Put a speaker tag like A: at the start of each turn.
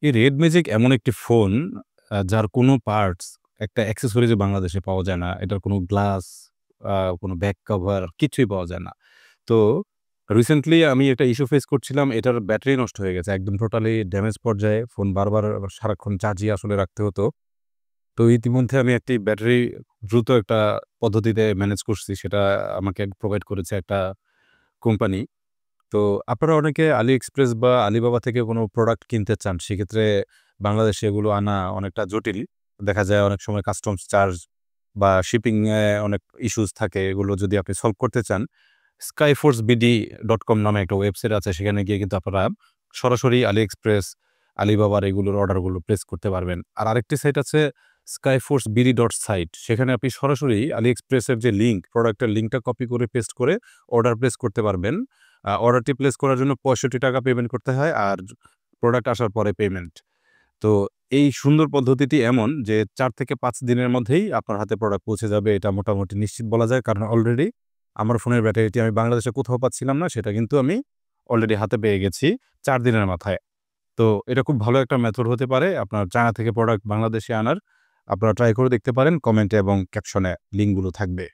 A: এই red magic এমন একটি ফোন যার কোনো পার্টস একটা অ্যাক্সেসরিজ বাংলাদেশে পাওয়া যায় না। এটার কোনো গ্লাস, আ কোনো ব্যাক কভার কিছুই পাওয়া যায় না। তো রিসেন্টলি আমি একটা ইস্যু ফেস করছিলাম। এটার ব্যাটারি নষ্ট হয়ে গেছে। একদম টোটালি ড্যামেজ পর্যায়ে ফোন বারবার সারাক্ষণ চার্জই আসলে রাখতে হতো। তো ইতিমধ্যে আমি একটি ব্যাটারি দ্রুত একটা পদ্ধতিতে ম্যানেজ করছি। সেটা আমাকে প্রোভাইড করেছে একটা কোম্পানি। তো আপনারা অনেকে AliExpress বা Alibaba থেকে কোনো প্রোডাক্ট কিনতে চান। সেক্ষেত্রে বাংলাদেশে এগুলো আনা অনেকটা জটিল। দেখা যায় অনেক সময় কাস্টমস চার্জ বা শিপিং এ অনেক ইস্যুস থাকে। এগুলো যদি আপনি সলভ করতে চান, skyforcebd.com নামে একটা ওয়েবসাইট আছে। সেখানে গিয়ে কিন্তু আপনারা সরাসরি AliExpress, Alibaba র এগুলোর অর্ডারগুলো প্লেস করতে পারবেন। আর আরেকটি সাইট আছে skyforcebd.site সেখানে আপনি সরাসরি AliExpress এর যে লিঙ্ক, প্রোডাক্টের লিঙ্কটা কপি করে পেস্ট করে অর্ডার প্লেস করতে পারবেন। অর্ডারটি প্লেস করার জন্য ৳৬৫ পেমেন্ট করতে হয় আর প্রোডাক্ট আসার পরে পেমেন্ট। তো এই সুন্দর পদ্ধতিটি এমন যে ৪ থেকে ৫ দিনের মধ্যেই আপনার হাতে প্রোডাক্ট পৌঁছে যাবে এটা মোটামুটি নিশ্চিত বলা যায়। কারণ অলরেডি আমার ফোনের ব্যাটারিটি আমি বাংলাদেশে কোথাও পাচ্ছিলাম না সেটা কিন্তু আমি অলরেডি হাতে পেয়ে গেছি ৪ দিনের মাথায়। তো এটা খুব ভালো একটা মেথড হতে পারে আপনার চায়না থেকে প্রোডাক্ট বাংলাদেশে আনার। আপনারা ট্রাই করে দেখতে পারেন। কমেন্টে এবং ক্যাপশনে লিঙ্কগুলো থাকবে।